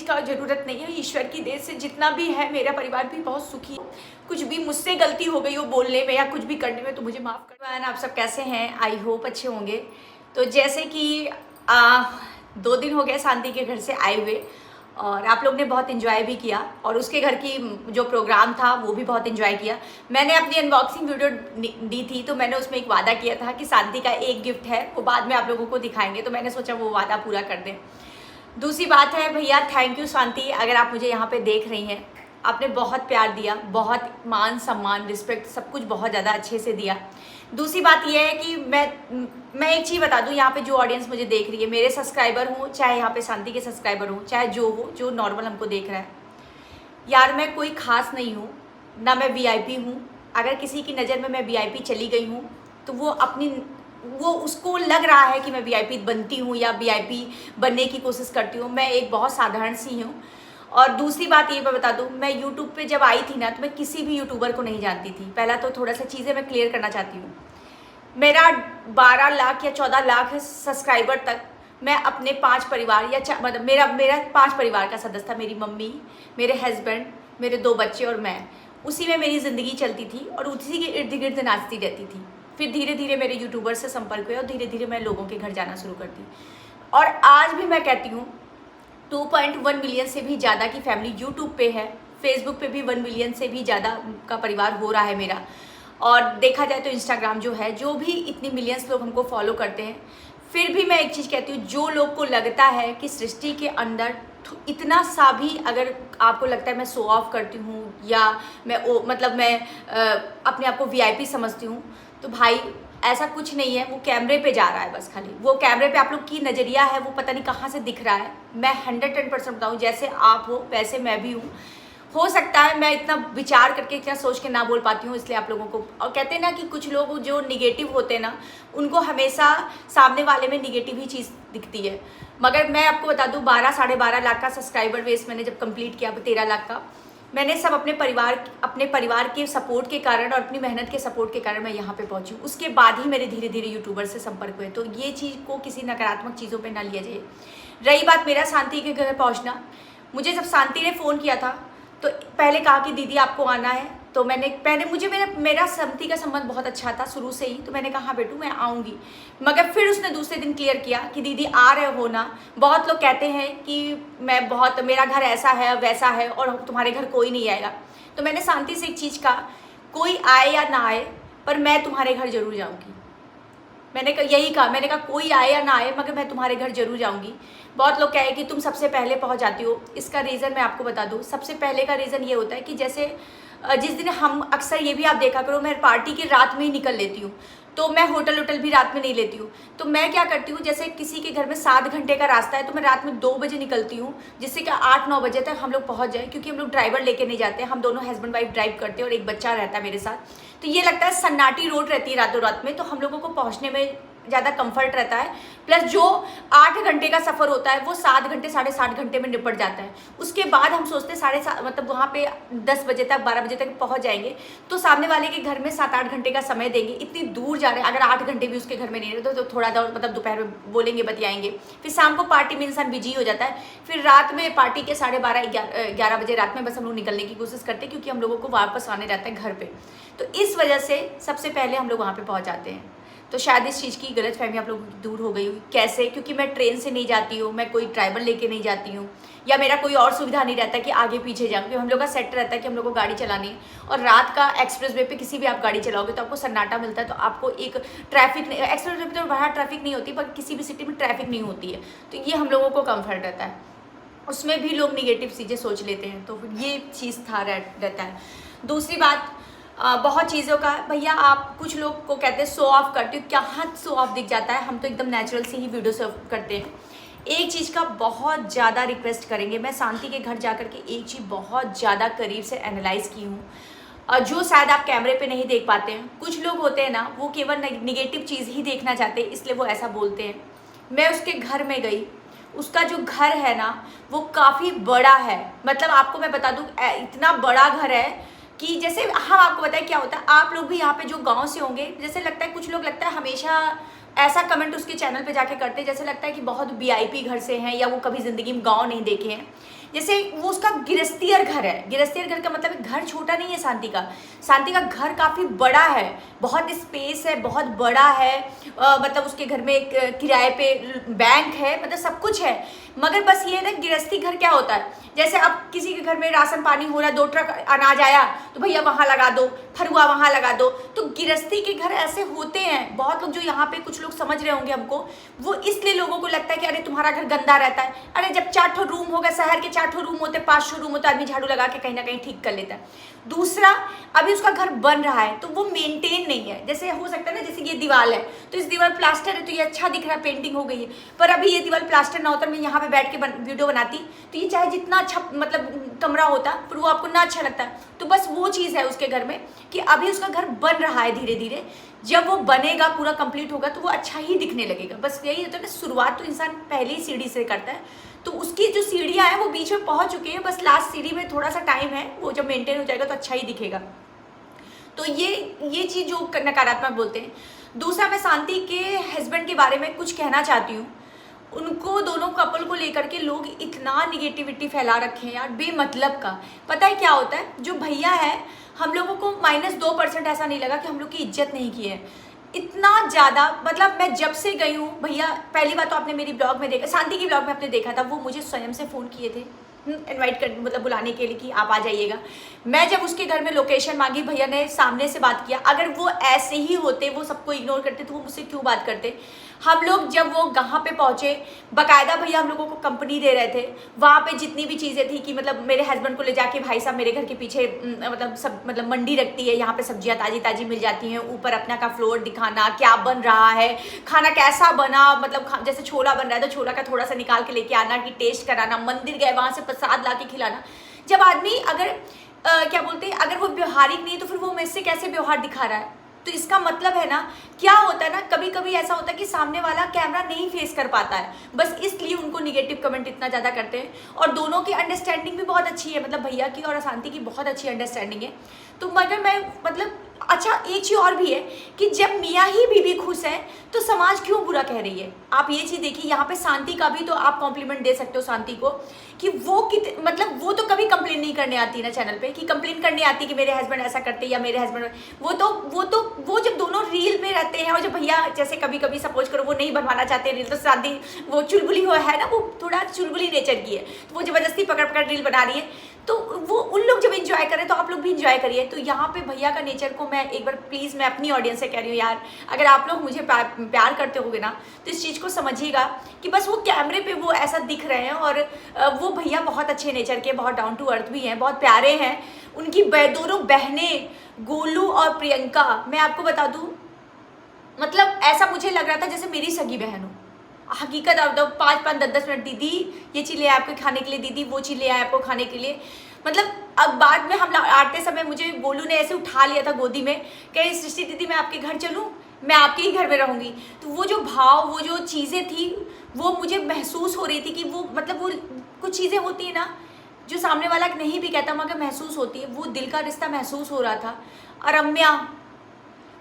का ज़रूरत नहीं है, ईश्वर की देन से जितना भी है मेरा परिवार भी बहुत सुखी है। कुछ भी मुझसे गलती हो गई हो बोलने में या कुछ भी करने में तो मुझे माफ़ कर। आप सब कैसे हैं? आई होप अच्छे होंगे। तो जैसे कि 2 दिन हो गए शांति के घर से आए हुए और आप लोग ने बहुत इन्जॉय भी किया और उसके घर की जो प्रोग्राम था वो भी बहुत इन्जॉय किया। मैंने अपनी अनबॉक्सिंग वीडियो दी थी तो मैंने उसमें एक वादा किया था कि शांति का एक गिफ्ट है वो बाद में आप लोगों को दिखाएंगे, तो मैंने सोचा वो वादा पूरा कर दें। दूसरी बात है भैया, थैंक यू शांति, अगर आप मुझे यहाँ पे देख रही हैं, आपने बहुत प्यार दिया, बहुत मान सम्मान रिस्पेक्ट सब कुछ बहुत ज़्यादा अच्छे से दिया। दूसरी बात यह है कि मैं एक चीज़ बता दूं, यहाँ पे जो ऑडियंस मुझे देख रही है, मेरे सब्सक्राइबर हों चाहे यहाँ पे शांति के सब्सक्राइबर हों, चाहे जो हो, जो नॉर्मल हमको देख रहा है, यार मैं कोई ख़ास नहीं हूँ, ना मैं वीआईपी हूँ। अगर किसी की नज़र में मैं वीआईपी चली गई हूँ तो वो उसको लग रहा है कि मैं वीआईपी बनती हूँ या वीआईपी बनने की कोशिश करती हूँ। मैं एक बहुत साधारण सी हूँ। और दूसरी बात ये मैं बता दूँ, मैं यूट्यूब पे जब आई थी ना तो मैं किसी भी यूट्यूबर को नहीं जानती थी। पहला तो थोड़ा सा चीज़ें मैं क्लियर करना चाहती हूँ। मेरा 12 लाख या 14 लाख सब्सक्राइबर तक मैं अपने 5 परिवार या मतलब मेरा 5 परिवार का सदस्य था। मेरी मम्मी, मेरे हस्बैंड, मेरे 2 बच्चे और मैं, उसी में मेरी ज़िंदगी चलती थी और उसी के इर्द गिर्द नाचती रहती थी। फिर धीरे धीरे मेरे यूट्यूबर से संपर्क हुए और धीरे धीरे मैं लोगों के घर जाना शुरू कर दी। और आज भी मैं कहती हूँ 2.1 मिलियन से भी ज़्यादा की फैमिली यूट्यूब पे है, फेसबुक पे भी 1 मिलियन से भी ज़्यादा का परिवार हो रहा है मेरा। और देखा जाए तो इंस्टाग्राम जो है, जो भी इतनी मिलियंस लोग हमको फॉलो करते हैं। फिर भी मैं एक चीज़ कहती हूँ, जो लोग को लगता है कि सृष्टि के अंदर इतना सा भी अगर आपको लगता है मैं शो ऑफ करती हूँ या मैं अपने आप को वीआईपी समझती हूँ, तो भाई ऐसा कुछ नहीं है। वो कैमरे पे जा रहा है बस, खाली वो कैमरे पे आप लोग की नज़रिया है वो पता नहीं कहाँ से दिख रहा है। मैं 110% बताऊँ, जैसे आप हो वैसे मैं भी हूँ। हो सकता है मैं इतना विचार करके इतना सोच के ना बोल पाती हूँ, इसलिए आप लोगों को। और कहते हैं ना कि कुछ लोग जो निगेटिव होते हैं ना, उनको हमेशा सामने वाले में निगेटिव ही चीज़ दिखती है। मगर मैं आपको बता दूँ, 12-12.5 लाख का सब्सक्राइबर बेस मैंने जब कंप्लीट किया, 13 लाख का, मैंने सब अपने परिवार के सपोर्ट के कारण और अपनी मेहनत के सपोर्ट के कारण मैं यहाँ पे पहुँची। उसके बाद ही मेरे धीरे धीरे यूट्यूबर से संपर्क हुए। तो ये चीज़ को किसी नकारात्मक चीज़ों पे ना लिया जाए। रही बात मेरा शांति के घर पहुँचना, मुझे जब शांति ने फ़ोन किया था तो पहले कहा कि दीदी आपको आना है, तो मेरा शांति का संबंध बहुत अच्छा था शुरू से ही, तो मैंने कहा हाँ बेटू मैं आऊँगी। मगर फिर उसने दूसरे दिन क्लियर किया कि दीदी आ रहे हो ना, बहुत लोग कहते हैं कि मेरा घर ऐसा है वैसा है और तुम्हारे घर कोई नहीं आएगा। तो मैंने शांति से एक चीज़ कहा, कोई आए या ना आए पर मैं तुम्हारे घर जरूर जाऊँगी। मैंने यही कहा, मैंने कहा कोई आए या ना आए मगर मैं तुम्हारे घर जरूर जाऊंगी। बहुत लोग कहे कि तुम सबसे पहले पहुंच जाती हो, इसका रीज़न मैं आपको बता दूं। सबसे पहले का रीज़न ये होता है कि जैसे जिस दिन हम अक्सर ये भी आप देखा करो, मैं पार्टी की रात में ही निकल लेती हूँ, तो मैं होटल भी रात में नहीं लेती हूँ। तो मैं क्या करती हूँ, जैसे किसी के घर में 7 घंटे का रास्ता है तो मैं रात में 2 बजे निकलती हूँ, जिससे कि 8-9 बजे तक हम लोग पहुँच जाए। क्योंकि हम लोग ड्राइवर लेके नहीं जाते, हम दोनों हस्बैंड वाइफ ड्राइव करते हैं और एक बच्चा रहता है मेरे साथ। तो ये लगता है सन्नाटी रोड रहती है रातों रात में, तो हम लोगों को पहुँचने में ज़्यादा कंफर्ट रहता है। प्लस जो 8 घंटे का सफ़र होता है वो 7 घंटे 7.5 घंटे में निपट जाता है। उसके बाद हम सोचते हैं 7:30 मतलब वहाँ पे 10 बजे तक 12 बजे तक पहुँच जाएंगे, तो सामने वाले के घर में 7-8 घंटे का समय देंगे। इतनी दूर जा रहे हैं, अगर 8 घंटे भी उसके घर में नहीं रहते तो थोड़ा मतलब दोपहर में बोलेंगे बतियाएंगे। फिर शाम को पार्टी में इंसान बिजी हो जाता है। फिर रात में पार्टी के 12:30-11 बजे रात में बस हम लोग निकलने की कोशिश करते हैं, क्योंकि हम लोगों को वापस आने रहता है घर पर। तो इस वजह से सबसे पहले हम लोग वहाँ पर पहुँच जाते हैं। तो शायद इस चीज़ की गलतफहमी आप लोगों की दूर हो गई हुई। कैसे? क्योंकि मैं ट्रेन से नहीं जाती हूँ, मैं कोई ड्राइवर लेके नहीं जाती हूँ, या मेरा कोई और सुविधा नहीं रहता कि आगे पीछे जाऊँ। क्योंकि हम लोग का सेट रहता है कि हम लोग को गाड़ी चलानी है, और रात का एक्सप्रेस वे पे किसी भी आप गाड़ी चलाओगे तो आपको सन्नाटा मिलता है। तो आपको एक ट्रैफिक नहीं, एक्सप्रेस वे पर तो बाहर ट्रैफिक नहीं होती, पर किसी भी सिटी में ट्रैफिक नहीं होती है। तो ये हम लोगों को कम्फर्ट रहता है। उसमें भी लोग निगेटिव चीज़ें सोच लेते हैं, तो ये चीज़ रहता है। दूसरी बात, बहुत चीज़ों का भैया, आप कुछ लोग को कहते हैं शो ऑफ करते हो, क्या हद शो ऑफ दिख जाता है। हम तो एकदम नेचुरल से ही वीडियो शो करते हैं। एक चीज़ का बहुत ज़्यादा रिक्वेस्ट करेंगे, मैं शांति के घर जा कर के एक चीज़ बहुत ज़्यादा करीब से एनालाइज़ की हूँ, और जो शायद आप कैमरे पे नहीं देख पाते हैं। कुछ लोग होते हैं ना, वो केवल निगेटिव चीज़ ही देखना चाहते हैं, इसलिए वो ऐसा बोलते हैं। मैं उसके घर में गई, उसका जो घर है ना वो काफ़ी बड़ा है। मतलब आपको मैं बता दूँ, इतना बड़ा घर है कि जैसे हम आपको बताएं क्या होता है। आप लोग भी यहाँ पे जो गांव से होंगे, जैसे लगता है कुछ लोग लगता है हमेशा ऐसा कमेंट उसके चैनल पे जाके करते हैं जैसे लगता है कि बहुत वीआईपी घर से हैं या वो कभी ज़िंदगी में गांव नहीं देखे हैं। जैसे वो उसका गिरस्तियर घर है। गिरस्तियर घर का मतलब घर छोटा नहीं है शांति का। शांति का घर काफ़ी बड़ा है, बहुत स्पेस है, बहुत बड़ा है। मतलब उसके घर में एक किराए पे बैंक है, मतलब सब कुछ है। मगर बस ये ना, गृहस्थी घर क्या होता है, जैसे अब किसी के घर में राशन पानी हो रहा है, 2 ट्रक अनाज आया तो भैया वहाँ लगा दो, फरुआ वहाँ लगा दो। तो गृहस्थी के घर ऐसे होते हैं। बहुत लोग जो यहाँ पे कुछ लोग समझ रहे होंगे हमको, वो इसलिए लोगों को लगता है कि अरे तुम्हारा घर गंदा रहता है। अरे जब 4 ठो रूम होगा, शहर के 4 ठो रूम होते, 500 रूम होते, आदमी झाड़ू लगा के कहीं ना कहीं ठीक कर लेता है। दूसरा, अभी उसका घर बन रहा है तो वो मेंटेन नहीं है। जैसे हो सकता है ना, जैसे ये दीवार है तो इस दीवार प्लास्टर है तो ये अच्छा दिख रहा है, पेंटिंग हो गई है। पर अभी ये दीवार प्लास्टर ना होता, मैं यहाँ पे बैठ के वीडियो बनाती तो ये चाहे जितना अच्छा मतलब कमरा होता, पर वो आपको ना अच्छा लगता है। तो बस वो चीज़ है उसके घर में कि अभी उसका घर बन रहा है धीरे धीरे। जब वो बनेगा, पूरा कंप्लीट होगा तो वो अच्छा ही दिखने लगेगा। बस यही होता है ना, शुरुआत तो इंसान पहली सीढ़ी से करता है। तो उसकी जो सीढ़ियाँ हैं वो बीच में पहुंच चुकी है, बस लास्ट सीढ़ी में थोड़ा सा टाइम है, वो जब मेंटेन हो जाएगा तो अच्छा ही दिखेगा। तो ये चीज़ जो नकारात्मक बोलते हैं। दूसरा, मैं शांति के हस्बैंड के बारे में कुछ कहना चाहती हूँ। उनको, दोनों कपल को लेकर के लोग इतना निगेटिविटी फैला रखे हैं यार, बेमतलब का। पता है क्या होता है, जो भैया है, हम लोगों को -2% ऐसा नहीं लगा कि हम लोग की इज्जत नहीं की है। इतना ज़्यादा, मतलब मैं जब से गई हूँ भैया, पहली बार तो आपने मेरी ब्लॉग में देखा, शांति की ब्लॉग में आपने देखा था, वो मुझे स्वयं से फ़ोन किए थे इनवाइट कर, मतलब बुलाने के लिए कि आप आ जाइएगा। मैं जब उसके घर में लोकेशन मांगी, भैया ने सामने से बात किया। अगर वो ऐसे ही होते, वो सबको इग्नोर करते, तो वो मुझसे क्यों बात करते। हम लोग जब वो वहाँ पे पहुँचे, बाकायदा भैया हम लोगों को कंपनी दे रहे थे। वहाँ पे जितनी भी चीज़ें थी कि मतलब मेरे हस्बैंड को ले जाके, भाई साहब मेरे घर के पीछे मतलब सब, मतलब मंडी रखती है, यहाँ पे सब्जियाँ ताज़ी ताज़ी मिल जाती हैं। ऊपर अपना का फ्लोर दिखाना, क्या बन रहा है, खाना कैसा बना, मतलब जैसे छोला बन रहा है तो छोला का थोड़ा सा निकाल के लेके आना कि टेस्ट कराना। मंदिर गए, वहाँ से प्रसाद ला के खिलाना। जब आदमी अगर क्या बोलते हैं, अगर वो व्यवहारिक नहीं तो फिर वो मेरे से कैसे व्यवहार दिखा रहा है। तो इसका मतलब है ना, क्या होता है ना, कभी कभी ऐसा होता है कि सामने वाला कैमरा नहीं फेस कर पाता है, बस इसलिए उनको निगेटिव कमेंट इतना ज़्यादा करते हैं। और दोनों की अंडरस्टैंडिंग भी बहुत अच्छी है, मतलब भैया की और शांति की बहुत अच्छी अंडरस्टैंडिंग है। तो मगर मैं मतलब, अच्छा एक चीज़ और भी है कि जब मियाँ ही बीवी खुश है तो समाज क्यों बुरा कह रही है। आप ये चीज़ देखिए, यहाँ पे शांति का भी तो आप कॉम्प्लीमेंट दे सकते हो शांति को कि वो मतलब वो तो कभी कंप्लेन नहीं करने आती ना चैनल पे, कि कंप्लेन करने आती कि मेरे हस्बैंड ऐसा करते या मेरे हस्बैंड, वो जब दोनों रील में रहते हैं, और जब भैया जैसे कभी कभी सपोज करो वो नहीं बनवाना चाहते रील, तो शादी वो चुलबुली हो है ना, वो थोड़ा चुलबुली नेचर की है, तो वो ज़बरदस्ती पकड़ पकड़ रील बना रही है। तो वो उन लोग जब एंजॉय करें तो आप लोग भी एंजॉय करिए। तो यहाँ पे भैया का नेचर को मैं एक बार प्लीज़, मैं अपनी ऑडियंस से कह रही हूँ यार, अगर आप लोग मुझे प्यार करते होगे ना तो इस चीज़ को समझिएगा कि बस वो कैमरे पे वो ऐसा दिख रहे हैं, और वो भैया बहुत अच्छे नेचर के, बहुत डाउन टू अर्थ भी हैं, बहुत प्यारे हैं। उनकी दोनों बहनें गोलू और प्रियंका, मैं आपको बता दूँ, मतलब ऐसा मुझे लग रहा था जैसे मेरी सगी बहन हो। हकीकत, अब 5-5, 10-10 मिनट, दीदी ये चीज़ ले आए आपके खाने के लिए, दीदी वो चीज़ ले आए आपको खाने के लिए। मतलब अब बाद में हम आते समय मुझे गोलू ने ऐसे उठा लिया था गोदी में, कहे सृष्टि दीदी मैं आपके घर चलूँ, मैं आपके ही घर में रहूँगी। तो वो जो भाव, वो जो चीज़ें थी, वो मुझे महसूस हो रही थी कि वो, मतलब वो कुछ चीज़ें होती है ना जो सामने वाला नहीं भी कहता मगर महसूस होती है, वो दिल का रिश्ता महसूस हो रहा था। और रम्या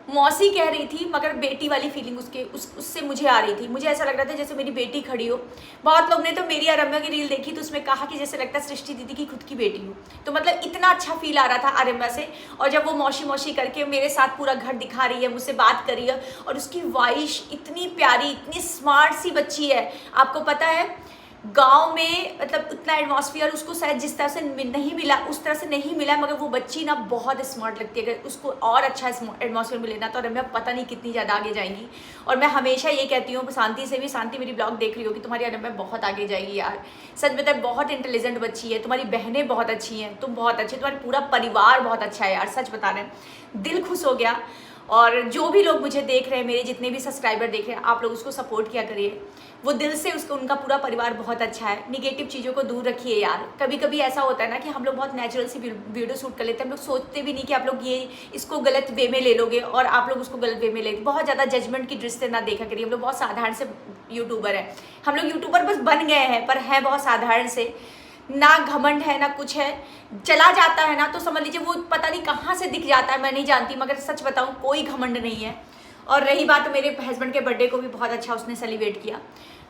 मौसी कह रही थी, मगर बेटी वाली फीलिंग उससे मुझे आ रही थी। मुझे ऐसा लग रहा था जैसे मेरी बेटी खड़ी हो। बहुत लोग ने तो मेरी आरम्या की रील देखी तो उसमें कहा कि जैसे लगता है सृष्टि दीदी की खुद की बेटी हो। तो मतलब इतना अच्छा फील आ रहा था आरम्या से। और जब वो मौसी मौसी करके मेरे साथ पूरा घर दिखा रही है, मुझसे बात कर रही है, और उसकी वॉइस इतनी प्यारी, इतनी स्मार्ट सी बच्ची है। आपको पता है गांव में मतलब उतना एटमॉस्फेयर उसको शायद जिस तरह से नहीं मिला, उस तरह से नहीं मिला, मगर वो बच्ची ना बहुत स्मार्ट लगती है। अगर उसको और अच्छा एटमॉस्फेयर मिले ना तो रम्या पता नहीं कितनी ज़्यादा आगे जाएंगी। और मैं हमेशा ये कहती हूँ शांति से भी, शांति मेरी ब्लॉग देख रही होगी, तुम्हारी रम्या बहुत आगे जाएगी यार। सच बताए बहुत इंटेलिजेंट बच्ची है, तुम्हारी बहनें बहुत अच्छी हैं, तुम बहुत अच्छे, तुम्हारा पूरा परिवार बहुत अच्छा है यार। सच बता रहे हैं, दिल खुश हो गया। और जो भी लोग मुझे देख रहे हैं, मेरे जितने भी सब्सक्राइबर देख रहे हैं, आप लोग उसको सपोर्ट किया करिए। वो दिल से उसको, उनका पूरा परिवार बहुत अच्छा है। निगेटिव चीज़ों को दूर रखिए यार। कभी कभी ऐसा होता है ना कि हम लोग बहुत नेचुरल सी वीडियो शूट कर लेते हैं, हम लोग सोचते भी नहीं कि आप लोग ये इसको गलत वे में ले लोगे और आप लोग उसको गलत वे में ले। बहुत ज़्यादा जजमेंट की दृष्टि ना देखा करिए। हम लोग बहुत साधारण से यूट्यूबर हैं, हम लोग यूट्यूबर बस बन गए हैं, पर हैं बहुत साधारण से। ना घमंड है ना कुछ है, चला जाता है ना तो समझ लीजिए वो पता नहीं कहाँ से दिख जाता है, मैं नहीं जानती, मगर सच बताऊँ कोई घमंड नहीं है। और रही बात, तो मेरे हस्बैंड के बर्थडे को भी बहुत अच्छा उसने सेलिब्रेट किया।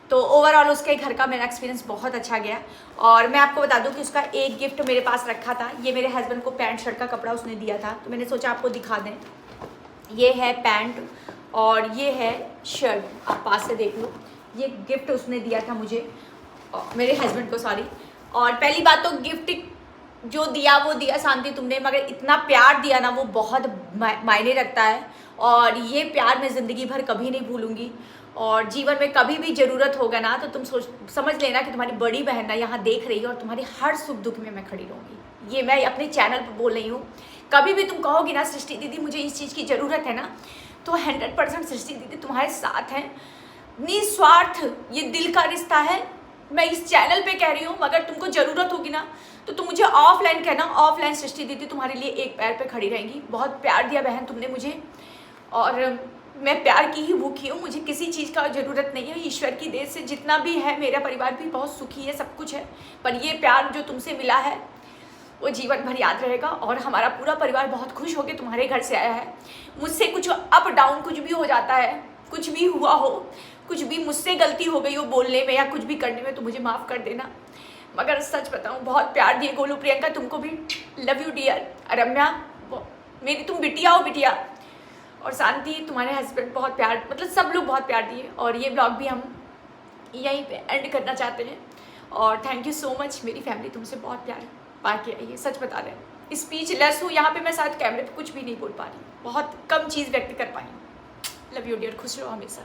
तो ओवरऑल उसके घर का मेरा एक्सपीरियंस बहुत अच्छा गया। और मैं आपको बता दूं कि उसका एक गिफ्ट मेरे पास रखा था। ये मेरे हस्बैंड को पैंट शर्ट का कपड़ा उसने दिया था, तो मैंने सोचा आपको दिखा दें। ये है पैंट और ये है शर्ट, आप पास से देख लो। ये गिफ्ट उसने दिया था मुझे, मेरे हस्बैंड को, सॉरी। और पहली बात तो गिफ्ट जो दिया वो दिया शांति तुमने, मगर इतना प्यार दिया ना वो बहुत मायने रखता है। और ये प्यार मैं ज़िंदगी भर कभी नहीं भूलूंगी। और जीवन में कभी भी ज़रूरत होगा ना तो तुम समझ लेना कि तुम्हारी बड़ी बहन ना यहाँ देख रही है और तुम्हारी हर सुख दुख में मैं खड़ी रहूँगी। ये मैं अपने चैनल पर बोल रही हूँ। कभी भी तुम कहोगी ना सृष्टि दीदी मुझे इस चीज़ की ज़रूरत है ना, तो 100% सृष्टि दीदी तुम्हारे साथ हैं। निस्वार्थ ये दिल का रिश्ता है। मैं इस चैनल पे कह रही हूँ, मगर तुमको ज़रूरत होगी ना तो तुम मुझे ऑफलाइन कहना, ऑफलाइन सृष्टि दीदी तुम्हारे लिए एक पैर पे खड़ी रहेंगी। बहुत प्यार दिया बहन तुमने मुझे, और मैं प्यार की ही भूखी हूँ। मुझे किसी चीज़ का ज़रूरत नहीं है। ईश्वर की देन से जितना भी है, मेरा परिवार भी बहुत सुखी है, सब कुछ है। पर ये प्यार जो तुमसे मिला है वो जीवन भर याद रहेगा। और हमारा पूरा परिवार बहुत खुश होकर तुम्हारे घर से आया है। मुझसे कुछ अप डाउन कुछ भी हो जाता है, कुछ भी हुआ हो, कुछ भी मुझसे गलती हो गई हो बोलने में या कुछ भी करने में, तो मुझे माफ़ कर देना। मगर सच बताऊँ बहुत प्यार दिए गोलू, प्रियंका तुमको भी लव यू डियर। रम्या मेरी तुम बिटिया हो, बिटिया। और शांति तुम्हारे हस्बैंड बहुत प्यार, मतलब सब लोग बहुत प्यार दिए। और ये ब्लॉग भी हम यहीं पे एंड करना चाहते हैं। और थैंक यू सो मच, मेरी फैमिली तुमसे बहुत प्यार पा के आई है, सच बता रहे हैं। स्पीचलेस हूँ यहाँ पे, मैं शायद कैमरे पे कुछ भी नहीं बोल पा रही, बहुत कम चीज़ व्यक्त कर पाई। लव यू डियर, खुश रहो हमेशा।